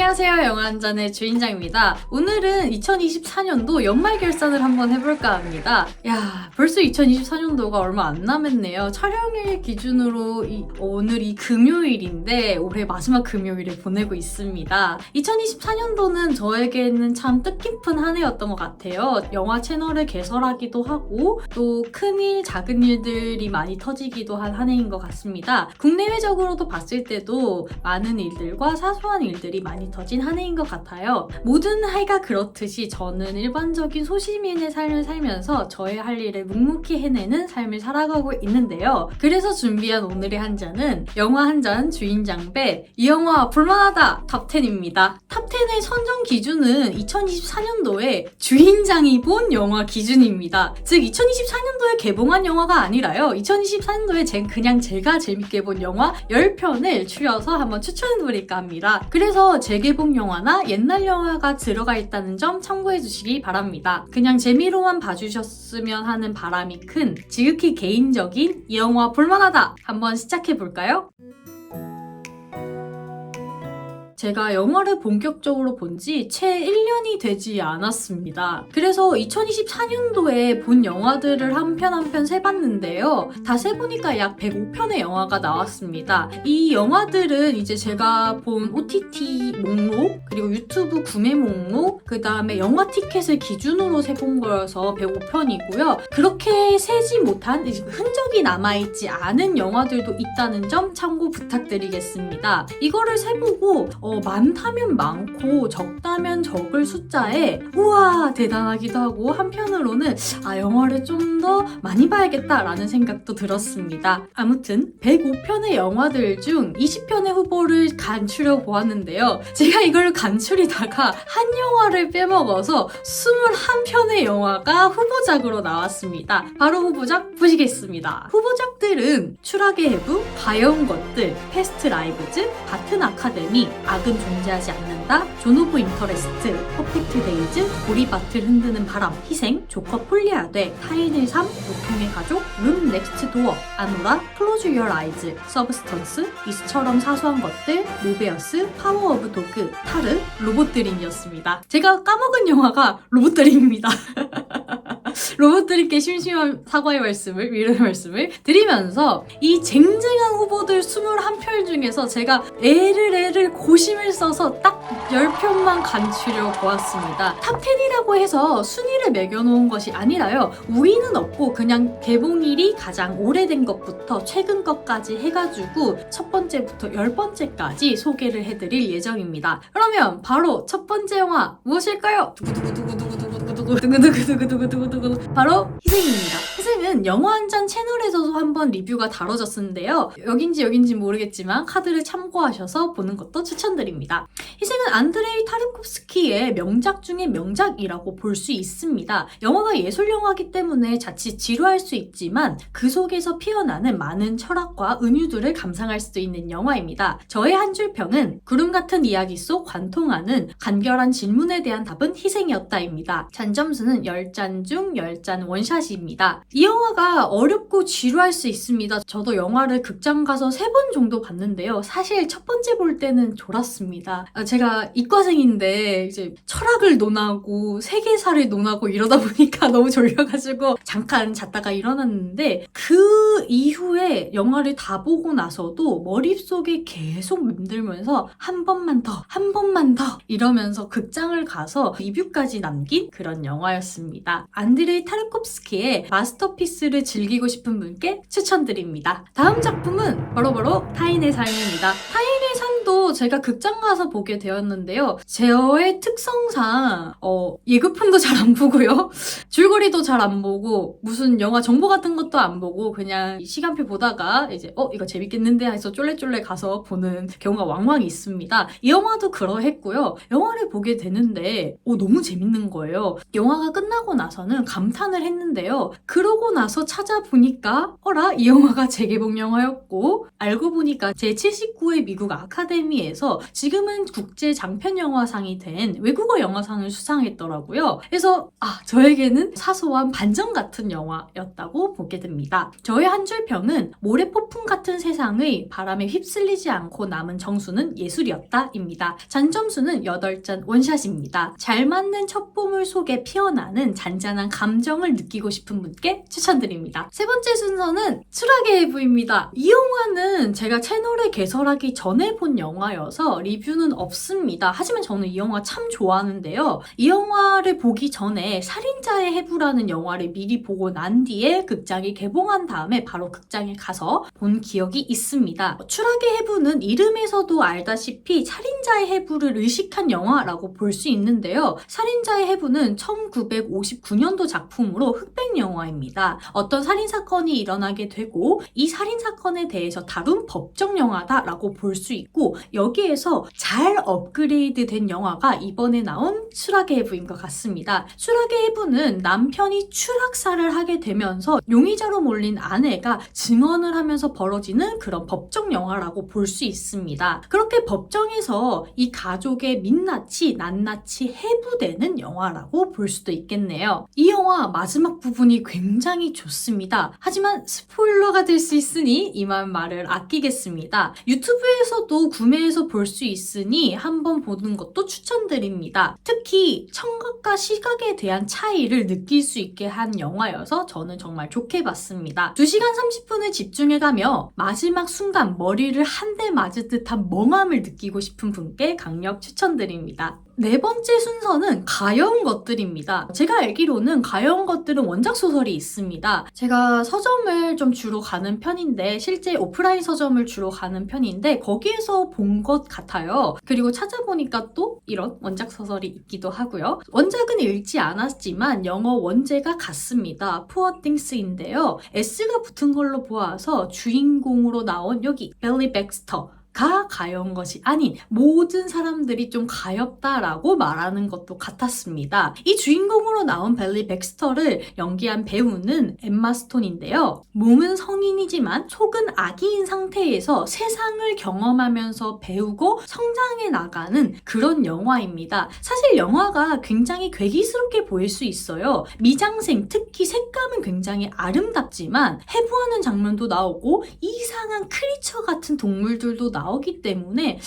안녕하세요. 영화 한 잔의 주인장입니다. 오늘은 2024년도 연말 결산을 한번 해볼까 합니다. 야, 벌써 2024년도가 얼마 안 남았네요. 촬영일 기준으로 오늘이 금요일인데 올해 마지막 금요일을 보내고 있습니다. 2024년도는 저에게는 참 뜻깊은 한 해였던 것 같아요. 영화 채널을 개설하기도 하고 또 큰 일, 작은 일들이 많이 터지기도 한 해인 것 같습니다. 국내외적으로도 봤을 때도 많은 일들과 사소한 일들이 많이 터진 한 해인 것 같아요. 모든 해가 그렇듯이 저는 일반적인 소시민의 삶을 살면서 저의 할 일을 묵묵히 해내는 삶을 살아가고 있는데요. 그래서 준비한 오늘의 한 잔은 영화 한 잔 주인장 배 이 영화 볼만하다 탑10입니다. 탑10의 선정 기준은 2024년도에 주인장이 본 영화 기준입니다. 즉 2024년도에 개봉한 영화가 아니라요. 2024년도에 그냥 제가 재밌게 본 영화 10편을 추려서 한번 추천해드릴까 합니다. 그래서 재개봉 영화나 옛날 영화가 들어가 있다는 점 참고해 주시기 바랍니다. 그냥 재미로만 봐주셨으면 하는 바람이 큰 지극히 개인적인 이 영화 볼만하다 한번 시작해볼까요? 제가 영화를 본격적으로 본 지 채 1년이 되지 않았습니다. 그래서 2024년도에 본 영화들을 한 편 한 편 세봤는데요. 다 세보니까 약 105편의 영화가 나왔습니다. 이 영화들은 이제 제가 본 OTT 목록, 그리고 유튜브 구매 목록, 그 다음에 영화 티켓을 기준으로 세본 거여서 105편이고요. 그렇게 세지 못한 흔적이 남아있지 않은 영화들도 있다는 점 참고 부탁드리겠습니다. 이거를 세보고 많다면 많고 적다면 적을 숫자에 우와 대단하기도 하고 한편으로는 영화를 좀 더 많이 봐야겠다라는 생각도 들었습니다. 아무튼 105편의 영화들 중 20편의 후보를 간추려 보았는데요. 제가 이걸 간추리다가 한 영화를 빼먹어서 21편의 영화가 후보작으로 나왔습니다. 바로 후보작 보시겠습니다. 후보작들은 추락의 해부, 가여운 것들, 패스트 라이브즈, 같은 아카데미, 악은 존재하지 않는다, 존 오브 인터레스트, 퍼펙트 데이즈, 보리밭을 흔드는 바람, 희생, 조커 폴리아되, 타인의 삶, 보통의 가족, 룸 넥스트 도어, 아노라, 클로즈 유어 아이즈, 서브스턴스, 미스처럼 사소한 것들, 모베어스, 파워 오브 도그, 타르, 로봇드림이었습니다. 제가 까먹은 영화가 로봇드림입니다. 로봇들께 심심한 사과의 말씀을, 위로의 말씀을 드리면서 이 쟁쟁한 후보들 21편 중에서 제가 애를 고심을 써서 딱 10편만 간추려 보았습니다. 탑10이라고 해서 순위를 매겨놓은 것이 아니라요. 우위는 없고 그냥 개봉일이 가장 오래된 것부터 최근 것까지 해가지고 첫 번째부터 10번째까지 소개를 해드릴 예정입니다. 그러면 바로 첫 번째 영화 무엇일까요? 두구두구두구두구두구두구두구두구두구두구 바로 희생입니다. 희생은 영화 한 잔 채널에서도 한번 리뷰가 다뤄졌었는데요. 여긴지 모르겠지만 카드를 참고하셔서 보는 것도 추천드립니다. 희생은 안드레이 타르콥스키의 명작 중의 명작이라고 볼 수 있습니다. 영화가 예술영화이기 때문에 자칫 지루할 수 있지만 그 속에서 피어나는 많은 철학과 은유들을 감상할 수도 있는 영화입니다. 저의 한 줄 평은 구름 같은 이야기 속 관통하는 간결한 질문에 대한 답은 희생이었다입니다. 잔점수는 10잔 중 10잔 원샷입니다. 이 영화가 어렵고 지루할 수 있습니다. 저도 영화를 극장 가서 3번 정도 봤는데요. 사실 첫 번째 볼 때는 졸았습니다. 제가 이과생인데 이제 철학을 논하고 세계사를 논하고 이러다 보니까 너무 졸려가지고 잠깐 잤다가 일어났는데 그 이후에 영화를 다 보고 나서도 머릿속에 계속 맴들면서 한 번만 더 이러면서 극장을 가서 리뷰까지 남긴 그런 영화였습니다. 안드레이 타르콥스키의 마스터피스를 즐기고 싶은 분께 추천드립니다. 다음 작품은 바로 타인의 삶입니다. 타인의 삶도 제가 극장 가서 보게 되었는데요. 저의 특성상 예고편도 잘 안 보고요. 줄거리도 잘 안 보고 무슨 영화 정보 같은 것도 안 보고 그냥 시간표 보다가 이제 이거 재밌겠는데 해서 쫄래쫄래 가서 보는 경우가 왕왕 있습니다. 이 영화도 그러했고요. 영화를 보게 되는데 너무 재밌는 거예요. 영화가 끝나고 나서는 감탄을 했는데요. 그러고 나서 찾아보니까 이 영화가 재개봉 영화였고 알고 보니까 제79회 미국 아카데미 아카데미에서 지금은 국제 장편 영화상이 된 외국어 영화상을 수상했더라고요. 그래서 저에게는 사소한 반전 같은 영화였다고 보게 됩니다. 저의 한 줄 평은 모래폭풍 같은 세상의 바람에 휩쓸리지 않고 남은 정수는 예술이었다입니다. 잔점수는 8잔 원샷입니다. 잘 맞는 첩보물 속에 피어나는 잔잔한 감정을 느끼고 싶은 분께 추천드립니다. 세 번째 순서는 추락의 해부입니다. 이 영화는 제가 채널에 개설하기 전에 본 영화여서 리뷰는 없습니다. 하지만 저는 이 영화 참 좋아하는데요. 이 영화를 보기 전에 살인자의 해부라는 영화를 미리 보고 난 뒤에 극장이 개봉한 다음에 바로 극장에 가서 본 기억이 있습니다. 추락의 해부는 이름에서도 알다시피 살인자의 해부를 의식한 영화라고 볼 수 있는데요. 살인자의 해부는 1959년도 작품으로 흑백 영화입니다. 어떤 살인사건이 일어나게 되고 이 살인사건에 대해서 다룬 법정 영화다라고 볼 수 있고 여기에서 잘 업그레이드 된 영화가 이번에 나온 추락의 해부인 것 같습니다. 추락의 해부는 남편이 추락사를 하게 되면서 용의자로 몰린 아내가 증언을 하면서 벌어지는 그런 법정 영화라고 볼 수 있습니다. 그렇게 법정에서 이 가족의 민낯이 낱낱이 해부되는 영화라고 볼 수도 있겠네요. 이 영화 마지막 부분이 굉장히 좋습니다. 하지만 스포일러가 될 수 있으니 이만 말을 아끼겠습니다. 유튜브에서도 구매해서 볼 수 있으니 한번 보는 것도 추천드립니다. 특히 청각과 시각에 대한 차이를 느낄 수 있게 한 영화여서 저는 정말 좋게 봤습니다. 2시간 30분을 집중해가며 마지막 순간 머리를 한 대 맞을 듯한 멍함을 느끼고 싶은 분께 강력 추천드립니다. 네 번째 순서는 가여운 것들입니다. 제가 알기로는 가여운 것들은 원작 소설이 있습니다. 제가 서점을 좀 주로 가는 편인데 실제 오프라인 서점을 주로 가는 편인데 거기에서 본 것 같아요. 그리고 찾아보니까 또 이런 원작 소설이 있기도 하고요. 원작은 읽지 않았지만 영어 원제가 같습니다. Poor Things인데요. S가 붙은 걸로 보아서 주인공으로 나온 여기 벨리 백스터 가 가여운 것이 아닌 모든 사람들이 좀 가엽다라고 말하는 것도 같았습니다. 이 주인공으로 나온 벨리 백스터를 연기한 배우는 엠마 스톤인데요. 몸은 성인이지만 속은 아기인 상태에서 세상을 경험하면서 배우고 성장해 나가는 그런 영화입니다. 사실 영화가 굉장히 괴기스럽게 보일 수 있어요. 미장센, 특히 색감은 굉장히 아름답지만 해부하는 장면도 나오고 이상한 크리처 같은 동물들도 나오기 때문에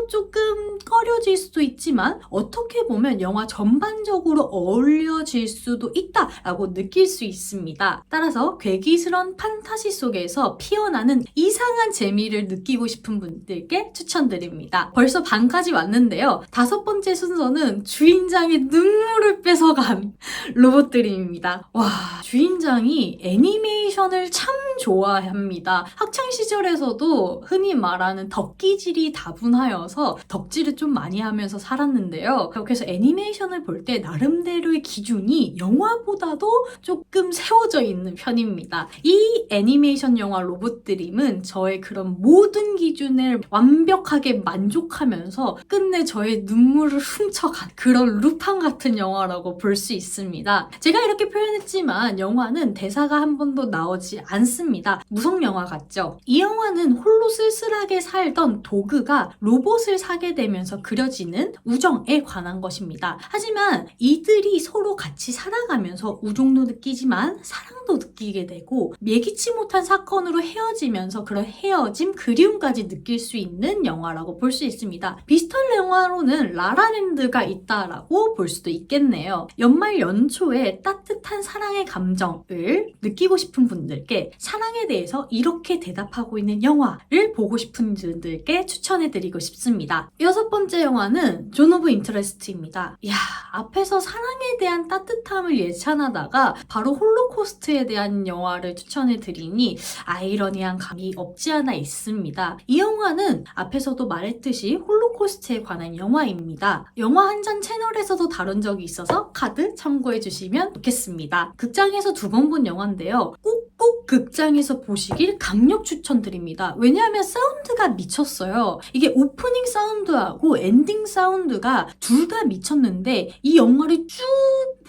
조금 꺼려질 수도 있지만 어떻게 보면 영화 전반적으로 어울려질 수도 있다라고 느낄 수 있습니다. 따라서 괴기스러운 판타지 속에서 피어나는 이상한 재미를 느끼고 싶은 분들께 추천드립니다. 벌써 반까지 왔는데요. 5번째 순서는 주인장의 눈물을 뺏어간 로봇드림입니다. 와, 주인장이 애니메이션을 참 좋아합니다. 학창시절에서도 흔히 말하는 덕기질이 다분하여서 덕질을 좀 많이 하면서 살았는데요. 그래서 애니메이션을 볼 때 나름대로의 기준이 영화보다도 조금 세워져 있는 편입니다. 이 애니메이션 영화 로봇드림은 저의 그런 모든 기준을 완벽하게 만족하면서 끝내 저의 눈물을 훔쳐간 그런 루팡 같은 영화라고 볼 수 있습니다. 제가 이렇게 표현했지만 영화는 대사가 한 번도 나오지 않습니다. 무성 영화 같죠? 이 영화는 홀로 쓸쓸하게 살던 도그가 로봇을 사게 되면서 그려지는 우정에 관한 것입니다. 하지만 이들이 서로 같이 살아가면서 우정도 느끼지만 사랑도 느끼게 되고 예기치 못한 사건으로 헤어지면서 그런 헤어짐, 그리움까지 느낄 수 있는 영화라고 볼 수 있습니다. 비슷한 영화로는 라라랜드가 있다라고 볼 수도 있겠네요. 연말 연초에 따뜻한 사랑의 감정을 느끼고 싶은 분들께 사랑에 대해서 이렇게 대답하고 있는 영화를 보고 싶은 분들께 추천해드리고 싶습니다. 6번째 영화는 존 오브 인터레스트입니다. 이야, 앞에서 사랑에 대한 따뜻함을 예찬하다가 바로 홀로코스트에 대한 영화를 추천해드리니 아이러니한 감이 없지 않아 있습니다. 이 영화는 앞에서도 말했듯이 홀로코스트에 관한 영화입니다. 영화 한 잔 채널에서도 다룬 적이 있어서 카드 참고해주시면 좋겠습니다. 극장에서 2번 본 영화인데요. 꼭 극장에서 보시길 강력 추천드립니다. 왜냐하면 사운드가 미쳤어요. 이게 오프닝 사운드하고 엔딩 사운드가 둘 다 미쳤는데 이 영화를 쭉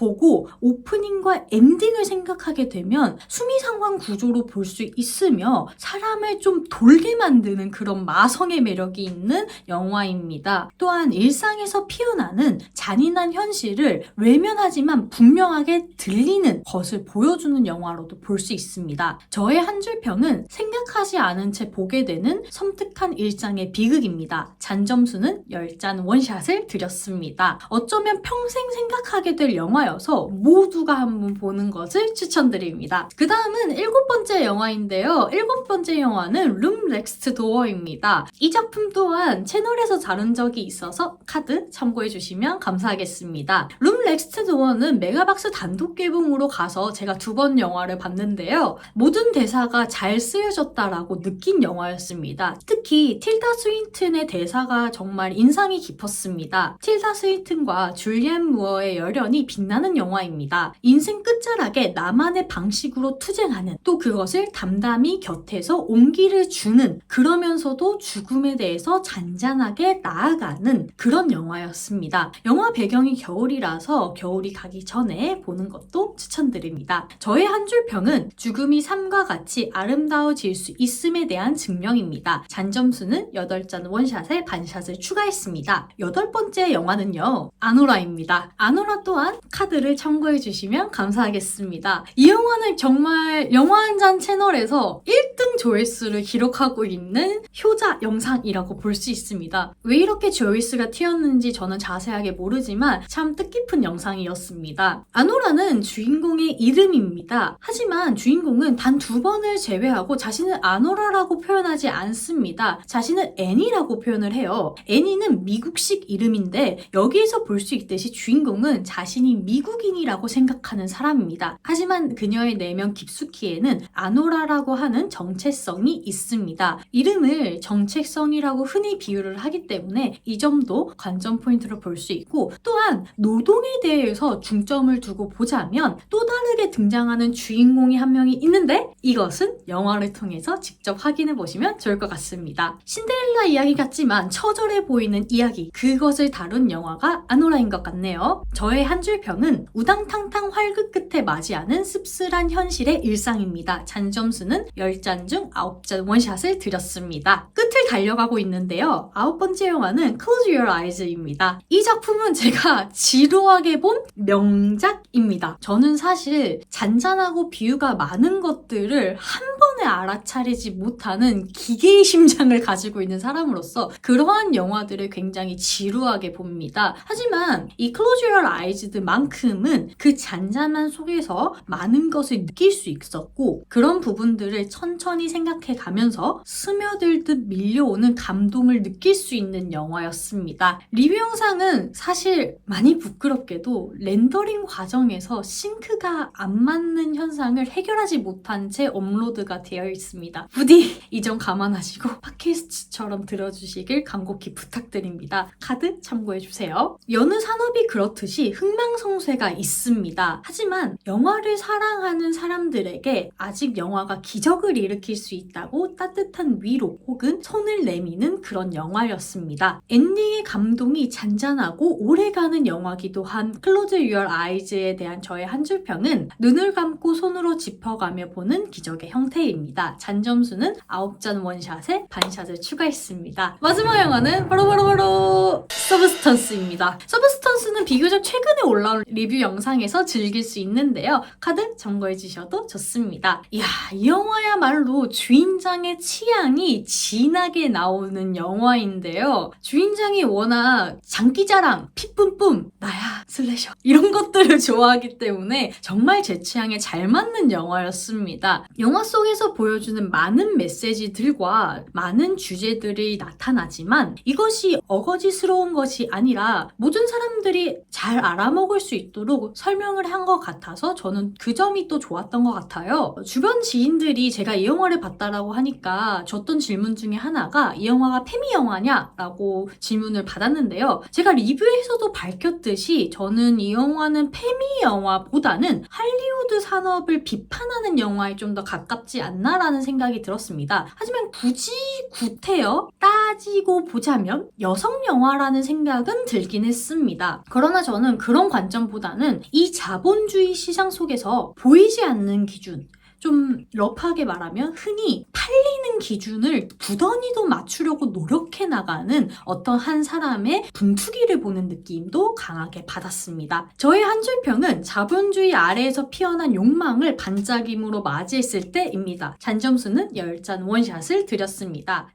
보고 오프닝과 엔딩을 생각하게 되면 수미상관 구조로 볼 수 있으며 사람을 좀 돌게 만드는 그런 마성의 매력이 있는 영화입니다. 또한 일상에서 피어나는 잔인한 현실을 외면하지만 분명하게 들리는 것을 보여주는 영화로도 볼 수 있습니다. 저의 한 줄 평은 생각하지 않은 채 보게 되는 섬뜩한 일상의 비극입니다. 잔점수는 10잔 원샷을 드렸습니다. 어쩌면 평생 생각하게 될 영화여서 모두가 한번 보는 것을 추천드립니다. 그 다음은 7번째 영화인데요. 7번째 영화는 룸 넥스트 도어입니다. 이 작품 또한 채널에서 다룬 적이 있어서 카드 참고해주시면 감사하겠습니다. 룸 넥스트 도어는 메가박스 단독 개봉으로 가서 제가 2번 영화를 봤는데요. 모든 대사가 잘 쓰여졌다라고 느낀 영화였습니다. 특히 틸다 스윈튼의 대사가 정말 인상이 깊었습니다. 틸다 스윈튼과 줄리안 무어의 열연이 빛나는 영화입니다. 인생 끝자락에 나만의 방식으로 투쟁하는, 또 그것을 담담히 곁에서 온기를 주는, 그러면서도 죽음에 대해서 잔잔하게 나아가는 그런 영화였습니다. 영화 배경이 겨울이라서 겨울이 가기 전에 보는 것도 추천드립니다. 저의 한 줄 평은 죽음이 삶과 같이 아름다워질 수 있음에 대한 증명입니다. 잔점수는 8잔 원샷에 반샷을 추가했습니다. 8번째 영화는요, 아노라입니다. 아노라 또한 카드를 참고해주시면 감사하겠습니다. 이 영화는 정말 영화 한 잔 채널에서 1등 조회수를 기록하고 있는 효자 영상이라고 볼 수 있습니다. 왜 이렇게 조회수가 튀었는지 저는 자세하게 모르지만 참 뜻깊은 영상이었습니다. 아노라는 주인공의 이름입니다. 하지만 주인공은 단 2번을 제외하고 자신을 아노라라고 표현하지 않습니다. 자신을 애니라고 표현을 해요. 애니는 미국식 이름인데 여기에서 볼 수 있듯이 주인공은 자신이 미국인이라고 생각하는 사람입니다. 하지만 그녀의 내면 깊숙이에는 아노라라고 하는 정체성이 있습니다. 이름을 정체성이라고 흔히 비유를 하기 때문에 이 점도 관전 포인트로 볼 수 있고, 또한 노동에 대해서 중점을 두고 보자면 또 다르게 등장하는 주인공이 한 명이 있는데 이것은 영화를 통해서 직접 확인해 보시면 좋을 것 같습니다. 신데렐라 이야기 같지만 처절해 보이는 이야기, 그것을 다룬 영화가 아노라인 것 같네요. 저의 한 줄 평은 우당탕탕 활극 끝에 맞이하는 씁쓸한 현실의 일상입니다. 잔점수는 10잔 중 9잔 원샷을 드렸습니다. 끝을 달려가고 있는데요. 9번째 영화는 Close Your Eyes입니다. 이 작품은 제가 지루하게 본 명작입니다. 저는 사실 잔잔하고 비유가 많은 것들을 한 번에 알아차리지 못하는 기계의 심장을 가지고 있는 사람으로서 그러한 영화들을 굉장히 지루하게 봅니다. 하지만 이 Close Your Eyes만큼은 그 잔잔한 속에서 많은 것을 느낄 수 있었고, 그런 부분들을 천천히 생각해 가면서 스며들듯 밀려오는 감동을 느낄 수 있는 영화였습니다. 리뷰 영상은 사실 많이 부끄럽게도 렌더링 과정에서 싱크가 안 맞는 현상을 해결하지 못한 채 업로드가 되어 있습니다. 부디 이 점 감안하시고 팟캐스트처럼 들어주시길 간곡히 부탁드립니다. 카드 참고해주세요. 여느 산업이 그렇듯이 흥망성쇠가 있습니다. 하지만 영화를 사랑하는 사람들에게 아직 영화가 기적을 일으킬 수 있다고 따뜻한 위로 혹은 손을 내미는 그런 영화였습니다. 엔딩의 감동이 잔잔하고 오래가는 영화기도 한 Close Your Eyes에 대한 저의 한 줄 평은 눈을 감고 손으로 짚어가며 보는 기적의 형태입니다. 잔점수는 9잔 원샷에 반샷을 추가했습니다. 마지막 영화는 바로 서브스턴스입니다. 서브스턴스는 비교적 최근에 올라온 리뷰 영상에서 즐길 수 있는데요. 카드 참고해 주셔도 좋습니다. 이야, 이 영화야말로 주인장의 취향이 진하게 나오는 영화인데요. 주인장이 워낙 장기자랑, 핏뿜뿜, 나야, 슬래셔 이런 것들을 좋아하기 때문에 정말 제 취향에 잘 맞는 영화였습니다. 영화 속에서 보여주는 많은 메시지들과 많은 주제들이 나타나지만 이것이 어거지스러운 것이 아니라 모든 사람들이 잘 알아먹을 수 있도록 설명을 한 것 같아서 저는 그 점이 또 좋았던 것 같아요. 주변 지인들이 제가 이 영화를 봤다라고 하니까 줬던 질문 중에 하나가 이 영화가 페미 영화냐? 라고 질문을 받았는데요. 제가 리뷰에서도 밝혔듯이 저는 이 영화는 페미 영화보다는 할리우드 산업을 비판하는 영화에 좀 더 가깝지 않나라는 생각이 들었습니다. 하지만 굳이 구태여 따지고 보자면 여성 영화라는 생각은 들긴 했습니다. 그러나 저는 그런 관점보다는 이 자본주의 시장 속에서 보이지 않는 기준, 좀 러프하게 말하면 흔히 팔리는 기준을 부단히도 맞추려고 노력해 나가는 어떤 한 사람의 분투기를 보는 느낌도 강하게 받았습니다. 저의 한 줄평은 자본주의 아래에서 피어난 욕망을 반짝임으로 맞이했을 때입니다. 잔점수는 10잔 원샷을 드렸습니다.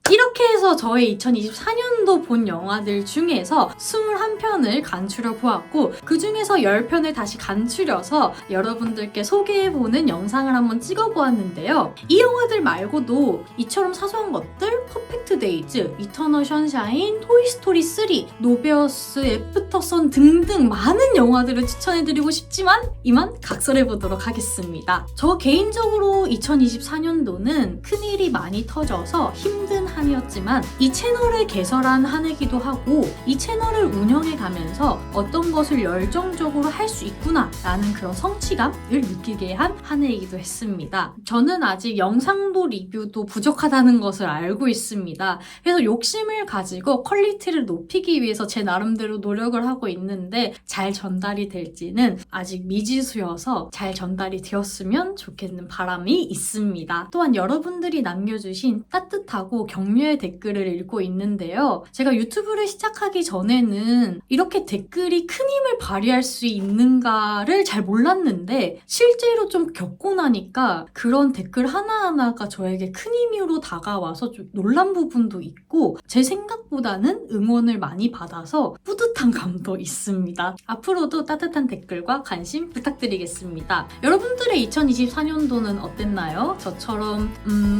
이렇게 해서 저의 2024년도 본 영화들 중에서 21편을 간추려 보았고 그 중에서 10편을 다시 간추려서 여러분들께 소개해보는 영상을 한번 찍어보았는데요. 이 영화들 말고도 이처럼 사소한 것들, 퍼펙트 데이즈, 이터널 션샤인, 토이스토리 3, 노베어스, 애프터선 등등 많은 영화들을 추천해드리고 싶지만 이만 각설해보도록 하겠습니다. 저 개인적으로 2024년도는 큰일이 많이 터져서 힘든 한 해였지만 이 채널을 개설한 한 해기도 하고 이 채널을 운영해가면서 어떤 것을 열정적으로 할 수 있구나 라는 그런 성취감을 느끼게 한 한 해이기도 했습니다. 저는 아직 영상도 리뷰도 부족하다는 것을 알고 있습니다. 그래서 욕심을 가지고 퀄리티를 높이기 위해서 제 나름대로 노력을 하고 있는데 잘 전달이 될지는 아직 미지수여서 잘 전달이 되었으면 좋겠는 바람이 있습니다. 또한 여러분들이 남겨주신 따뜻하고 격려의 댓글을 읽고 있는데요. 제가 유튜브를 시작하기 전에는 이렇게 댓글이 큰 힘을 발휘할 수 있는가를 잘 몰랐는데 실제로 좀 겪고 나니까 그런 댓글 하나하나가 저에게 큰 힘으로 다가와서 좀 놀란 부분도 있고 제 생각보다는 응원을 많이 받아서 뿌듯한 감도 있습니다. 앞으로도 따뜻한 댓글과 관심 부탁드리겠습니다. 여러분들의 2024년도는 어땠나요? 저처럼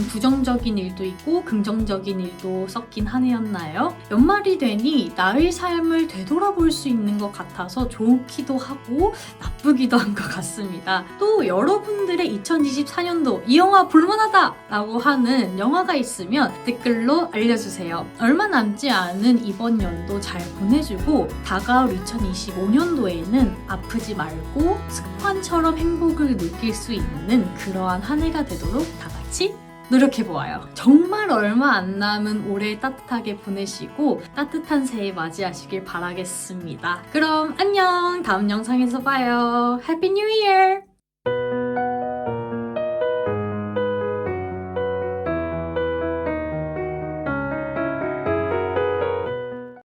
부정적인 일도 있고 긍정적인 일도 섞인 한 해였나요? 연말이 되니 나의 삶을 되돌아볼 수 있는 것 같아서 좋기도 하고 나쁘기도 한 것 같습니다. 또 여러분들의 2024년도 이 영화 볼만하다 라고 하는 영화가 있으면 댓글로 알려주세요. 얼마 남지 않은 이번 연도 잘 보내주고 다가올 2025년도에는 아프지 말고 습관처럼 행복을 느낄 수 있는 그러한 한 해가 되도록 다 같이 노력해보아요. 정말 얼마 안 남은 올해 따뜻하게 보내시고 따뜻한 새해 맞이하시길 바라겠습니다. 그럼 안녕! 다음 영상에서 봐요. Happy New Year!